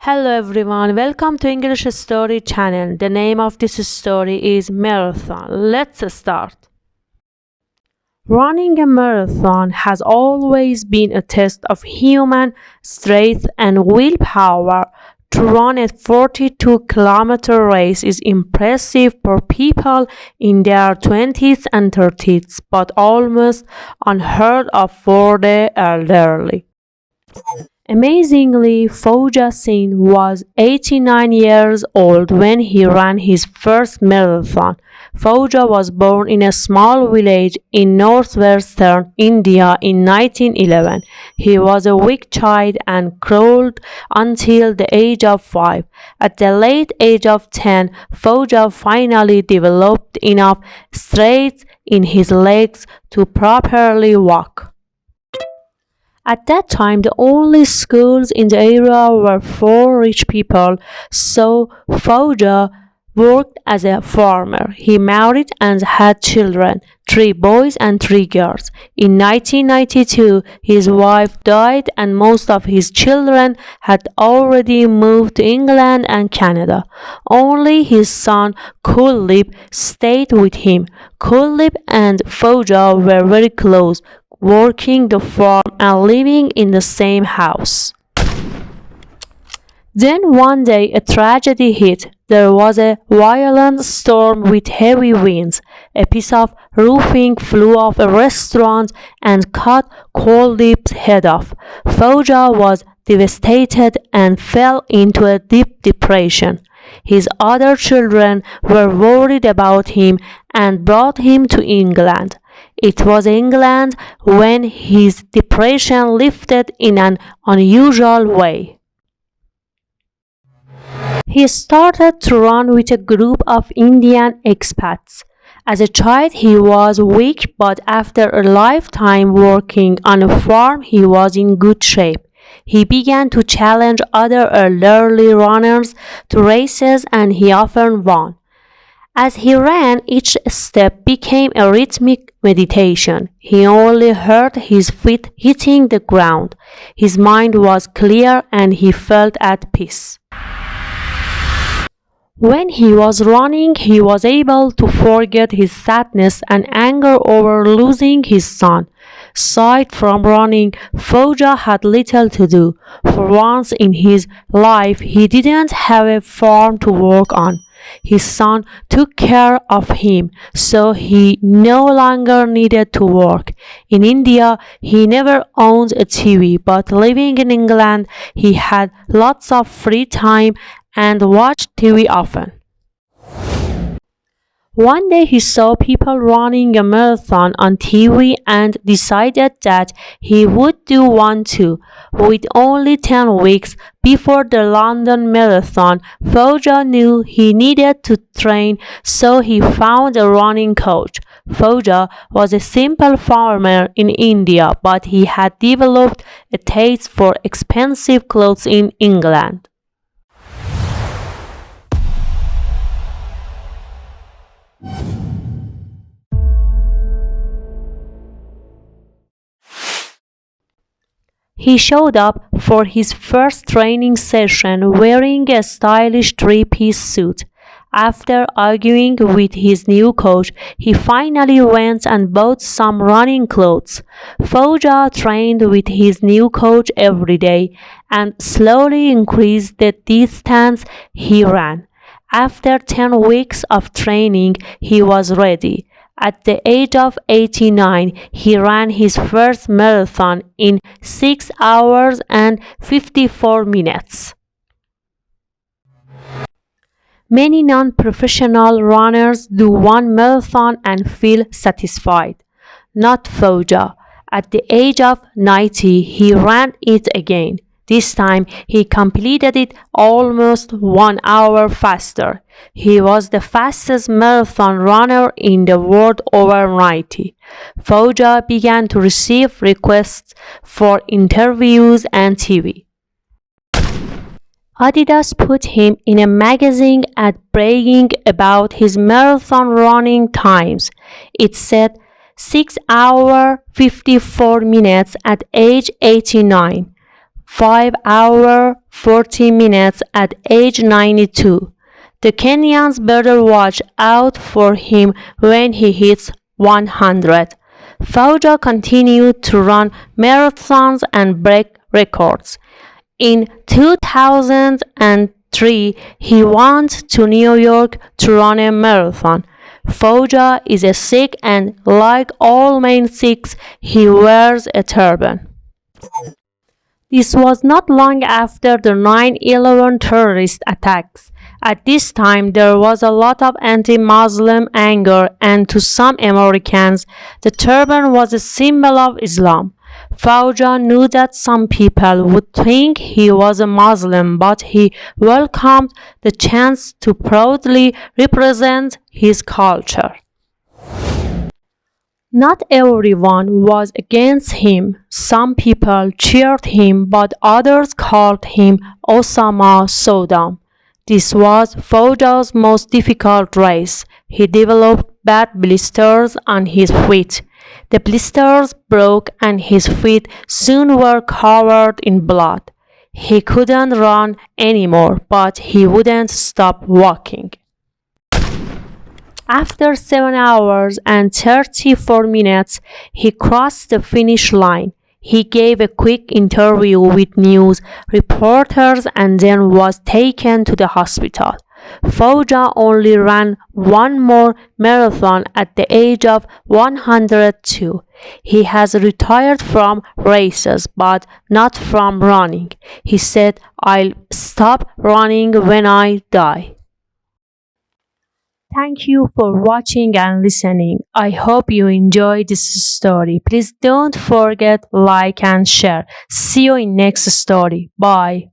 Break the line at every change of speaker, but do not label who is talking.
Hello everyone, welcome to English Story channel. The name of this story is Marathon. Let's start. Running a marathon has always been a test of human strength and willpower. To run a 42-kilometer race is impressive for people in their 20s and 30s, but almost unheard of for the elderly. Amazingly, Fauja Singh was 89 years old when he ran his first marathon. Fauja was born in a small village in northwestern India in 1911. He was a weak child and crawled until the age of 5. At the late age of 10, Fauja finally developed enough strength in his legs to properly walk. At that time, the only schools in the area were for rich people, so Fauja worked as a farmer. He married and had children, 3 boys and 3 girls. In 1992, his wife died and most of his children had already moved to England and Canada. Only his son Kuldeep stayed with him. Kuldeep and Fauja were very close, working the farm and living in the same house. Then one day a tragedy hit. There was a violent storm with heavy winds. A piece of roofing flew off a restaurant and cut Kuldeep's head off. Fauja was devastated and fell into a deep depression. His other children were worried about him and brought him to England. It was England when his depression lifted in an unusual way. He started to run with a group of Indian expats. As a child, he was weak, but after a lifetime working on a farm, he was in good shape. He began to challenge other elderly runners to races, and he often won. As he ran, each step became a rhythmic meditation. He only heard his feet hitting the ground. His mind was clear and he felt at peace. When he was running, he was able to forget his sadness and anger over losing his son. Aside from running, Fauja had little to do. For once in his life, he didn't have a farm to work on. His son took care of him, so he no longer needed to work. In India, he never owned a TV, but living in England, he had lots of free time and watched TV often. One day he saw people running a marathon on TV and decided that he would do one too. With only 10 weeks before the London Marathon, Fauja knew he needed to train, so he found a running coach. Fauja was a simple farmer in India, but he had developed a taste for expensive clothes in England. He showed up for his first training session wearing a stylish 3-piece suit. After arguing with his new coach, he finally went and bought some running clothes. Fauja trained with his new coach every day and slowly increased the distance he ran. After 10 weeks of training, he was ready. At the age of 89, he ran his first marathon in 6 hours and 54 minutes. Many non-professional runners do one marathon and feel satisfied. Not Fauja. At the age of 90, he ran it again. This time, he completed it almost 1 hour faster. He was the fastest marathon runner in the world over 90. Fauja began to receive requests for interviews and TV. Adidas put him in a magazine ad bragging about his marathon running times. It said 6 hours 54 minutes at age 89. 5 hours 40 minutes at age 92. The Kenyans better watch out for him when he hits 100. Fauja continued to run marathons and break records. In 2003, he went to New York to run a marathon. Fauja is a Sikh and, like all main Sikhs, he wears a turban. This was not long after the 9/11 terrorist attacks. At this time, there was a lot of anti-Muslim anger, and to some Americans, the turban was a symbol of Islam. Fauja knew that some people would think he was a Muslim, but he welcomed the chance to proudly represent his culture. Not everyone was against him. Some people cheered him, but others called him Osama Saddam. This was Fauja's most difficult race. He developed bad blisters on his feet. The blisters broke and his feet soon were covered in blood. He couldn't run anymore, but he wouldn't stop walking. After 7 hours and 34 minutes, he crossed the finish line. He gave a quick interview with news reporters and then was taken to the hospital. Fauja only ran one more marathon at the age of 102. He has retired from races but not from running. He said, "I'll stop running when I die." Thank you for watching and listening. I hope you enjoyed this story. Please don't forget like and share. See you in next story. Bye.